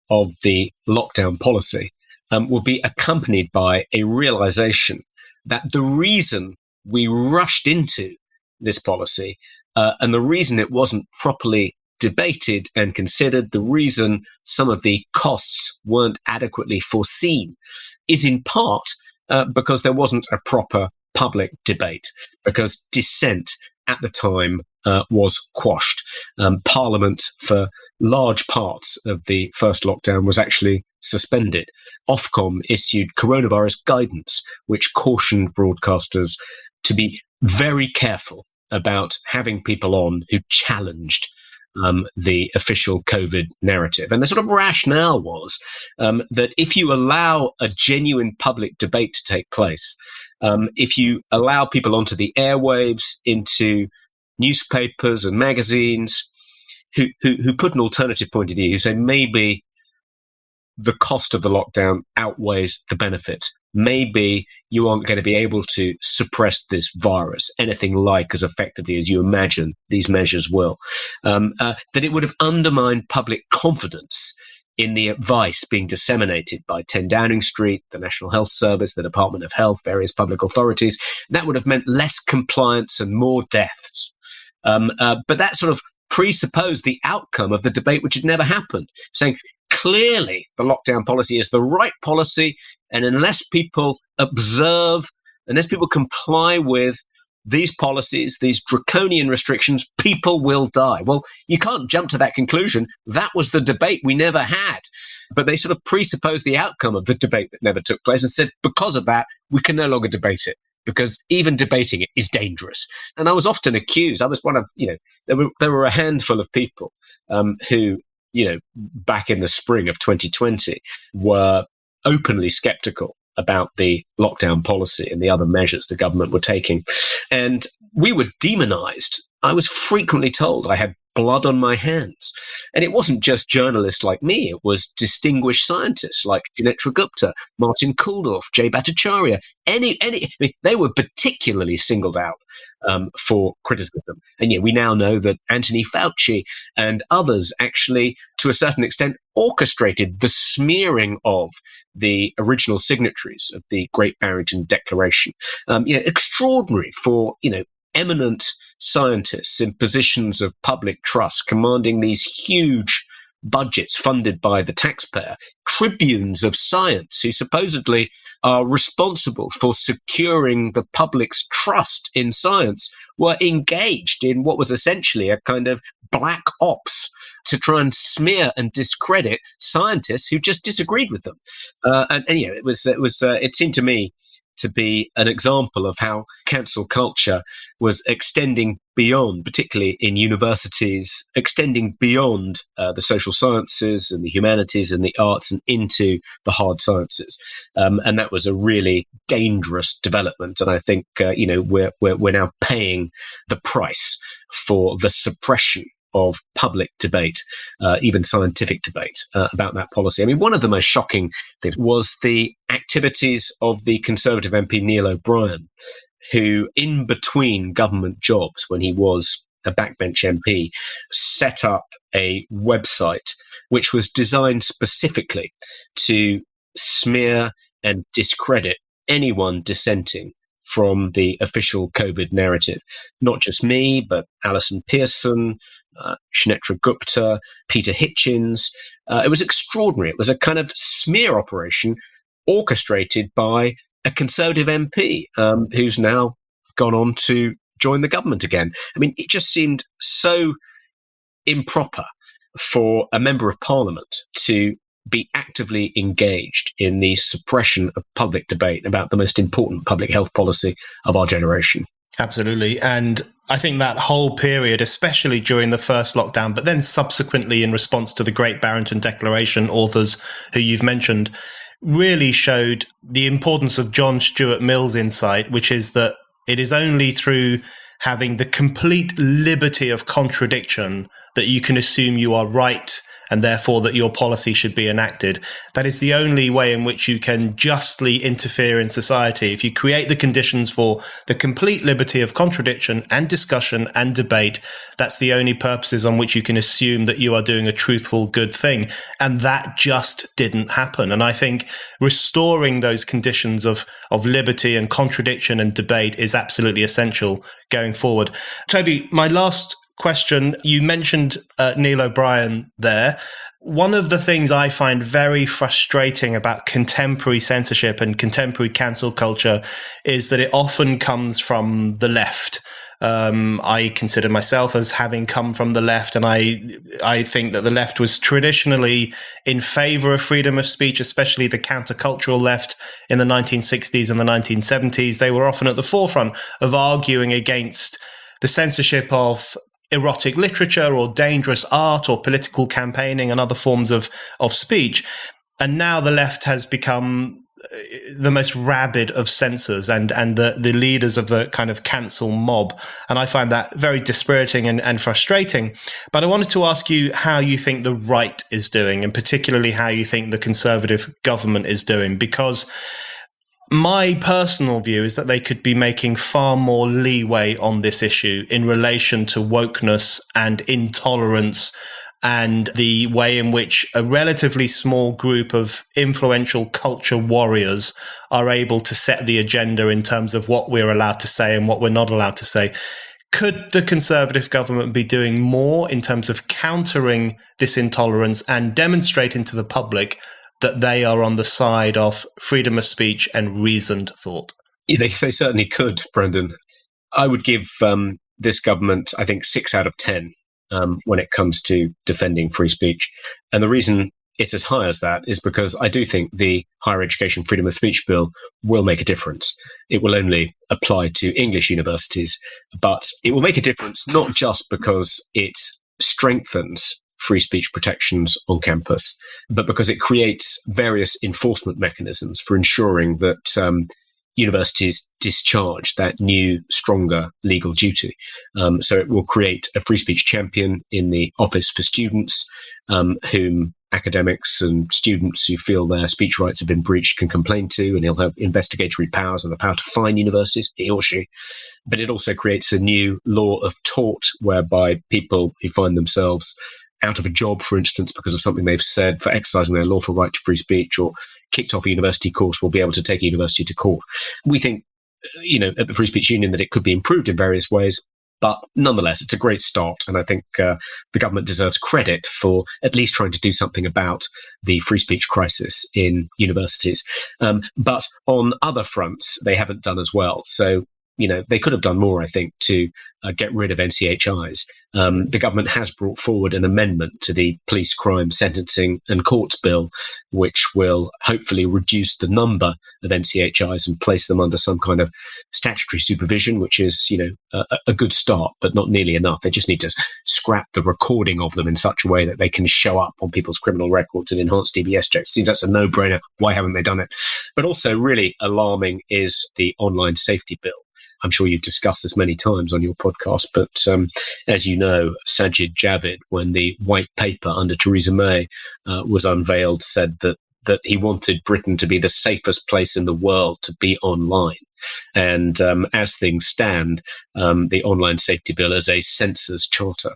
of the lockdown policy will be accompanied by a realization that the reason we rushed into this policy and the reason it wasn't properly debated and considered, the reason some of the costs weren't adequately foreseen is in part because there wasn't a proper public debate, because dissent at the time was quashed. Parliament, for large parts of the first lockdown, was actually suspended. Ofcom issued coronavirus guidance, which cautioned broadcasters to be very careful about having people on who challenged the official COVID narrative. And the sort of rationale was that if you allow a genuine public debate to take place, if you allow people onto the airwaves, into newspapers and magazines who put an alternative point of view, who say maybe the cost of the lockdown outweighs the benefits, maybe you aren't going to be able to suppress this virus anything like as effectively as you imagine these measures will, that it would have undermined public confidence in the advice being disseminated by 10 Downing Street, the National Health Service, the Department of Health, various public authorities. That would have meant less compliance and more deaths. But that sort of presupposed the outcome of the debate, which had never happened, saying clearly the lockdown policy is the right policy, and unless people observe, unless people comply with these policies, these draconian restrictions, people will die. Well, you can't jump to that conclusion. That was the debate we never had. But they sort of presupposed the outcome of the debate that never took place and said, because of that, we can no longer debate it, because even debating it is dangerous. And I was often accused, I was one of, there were a handful of people who, back in the spring of 2020, were openly skeptical about the lockdown policy and the other measures the government were taking. And we were demonized. I was frequently told I had blood on my hands. And it wasn't just journalists like me. It was distinguished scientists like Censorship Gupta, Martin Kulldorff, Jay Bhattacharya. They were particularly singled out for criticism. And yet we now know that Anthony Fauci and others actually, to a certain extent, orchestrated the smearing of the original signatories of the Great Barrington Declaration. Extraordinary for, eminent scientists in positions of public trust, commanding these huge budgets funded by the taxpayer, tribunes of science who supposedly are responsible for securing the public's trust in science, were engaged in what was essentially a kind of black ops to try and smear and discredit scientists who just disagreed with them. It seemed to me to be an example of how cancel culture was extending beyond, particularly in universities, extending beyond the social sciences and the humanities and the arts and into the hard sciences. And that was a really dangerous development. And I think, we're now paying the price for the suppression of public debate, even scientific debate about that policy. I mean, one of the most shocking things was the activities of the Conservative MP Neil O'Brien, who, in between government jobs, when he was a backbench MP, set up a website which was designed specifically to smear and discredit anyone dissenting from the official COVID narrative. Not just me, but Alison Pearson, Censorship Gupta, Peter Hitchens. It was extraordinary. It was a kind of smear operation orchestrated by a Conservative MP who's now gone on to join the government again. I mean, it just seemed so improper for a member of Parliament to be actively engaged in the suppression of public debate about the most important public health policy of our generation. Absolutely. And I think that whole period, especially during the first lockdown, but then subsequently in response to the Great Barrington Declaration, authors who you've mentioned, really showed the importance of John Stuart Mill's insight, which is that it is only through having the complete liberty of contradiction that you can assume you are right and therefore that your policy should be enacted. That is the only way in which you can justly interfere in society. If you create the conditions for the complete liberty of contradiction and discussion and debate, that's the only purposes on which you can assume that you are doing a truthful, good thing. And that just didn't happen. And I think restoring those conditions of liberty and contradiction and debate is absolutely essential going forward. Toby, my last question. You mentioned Neil O'Brien there. One of the things I find very frustrating about contemporary censorship and contemporary cancel culture is that it often comes from the left. I consider myself as having come from the left, and I think that the left was traditionally in favor of freedom of speech, especially the countercultural left in the 1960s and the 1970s. They were often at the forefront of arguing against the censorship of erotic literature or dangerous art or political campaigning and other forms of speech. And now the left has become the most rabid of censors and the leaders of the kind of cancel mob. And I find that very dispiriting and frustrating. But I wanted to ask you how you think the right is doing, and particularly how you think the Conservative government is doing, because my personal view is that they could be making far more leeway on this issue in relation to wokeness and intolerance and the way in which a relatively small group of influential culture warriors are able to set the agenda in terms of what we're allowed to say and what we're not allowed to say. Could the Conservative government be doing more in terms of countering this intolerance and demonstrating to the public that they are on the side of freedom of speech and reasoned thought? Yeah, they certainly could, Brendan. I would give this government, I think, 6 out of 10 when it comes to defending free speech. And the reason it's as high as that is because I do think the Higher Education Freedom of Speech Bill will make a difference. It will only apply to English universities, but it will make a difference not just because it strengthens free speech protections on campus, but because it creates various enforcement mechanisms for ensuring that universities discharge that new, stronger legal duty. So it will create a free speech champion in the Office for Students, whom academics and students who feel their speech rights have been breached can complain to, and he'll have investigatory powers and the power to fine universities, he or she. But it also creates a new law of tort whereby people who find themselves out of a job, for instance, because of something they've said for exercising their lawful right to free speech, or kicked off a university course, will be able to take a university to court. We think, at the Free Speech Union, that it could be improved in various ways, but nonetheless, it's a great start. And I think the government deserves credit for at least trying to do something about the free speech crisis in universities. But on other fronts, they haven't done as well. So, they could have done more, I think, to get rid of NCHIs. The government has brought forward an amendment to the Police Crime Sentencing and Courts Bill, which will hopefully reduce the number of NCHIs and place them under some kind of statutory supervision, which is, a good start, but not nearly enough. They just need to scrap the recording of them in such a way that they can show up on people's criminal records and enhance DBS checks. Seems that's a no-brainer. Why haven't they done it? But also really alarming is the online safety bill. I'm sure you've discussed this many times on your podcast, but as you know, Sajid Javid, when the white paper under Theresa May was unveiled, said that he wanted Britain to be the safest place in the world to be online. And as things stand, the online safety bill is a censor's charter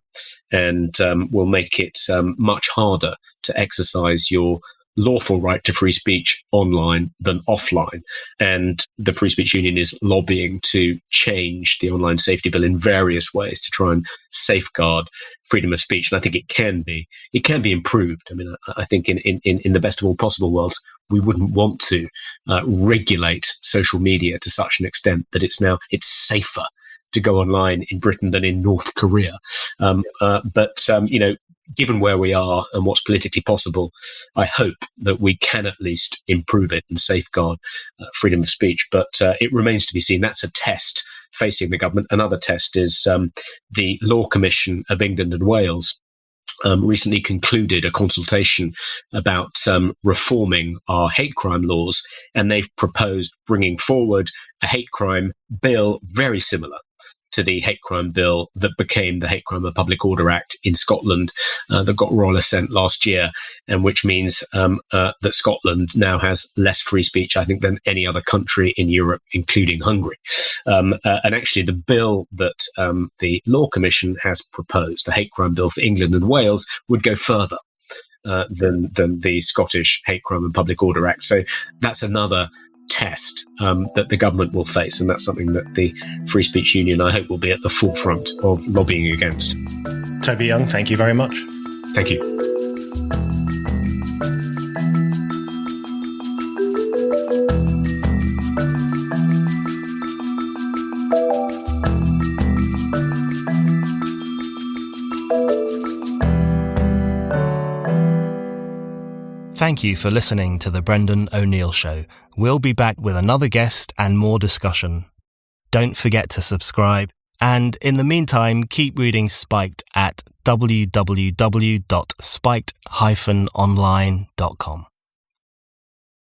and will make it much harder to exercise your lawful right to free speech online than offline. And the Free Speech Union is lobbying to change the online safety bill in various ways to try and safeguard freedom of speech. And I think it can be improved. I mean, I think in the best of all possible worlds, we wouldn't want to regulate social media to such an extent that it's safer to go online in Britain than in North Korea. Given where we are and what's politically possible, I hope that we can at least improve it and safeguard freedom of speech. But it remains to be seen. That's a test facing the government. Another test is the Law Commission of England and Wales recently concluded a consultation about reforming our hate crime laws, and they've proposed bringing forward a hate crime bill very similar to the hate crime bill that became the Hate Crime and Public Order Act in Scotland that got royal assent last year, and which means that Scotland now has less free speech, I think, than any other country in Europe, including Hungary. And actually, the bill that the Law Commission has proposed, the hate crime bill for England and Wales, would go further than the Scottish Hate Crime and Public Order Act. So that's another test that the government will face. And that's something that the Free Speech Union, I hope, will be at the forefront of lobbying against. Toby Young, thank you very much. Thank you. Thank you for listening to The Brendan O'Neill Show. We'll be back with another guest and more discussion. Don't forget to subscribe, and in the meantime, keep reading Spiked at www.spiked-online.com.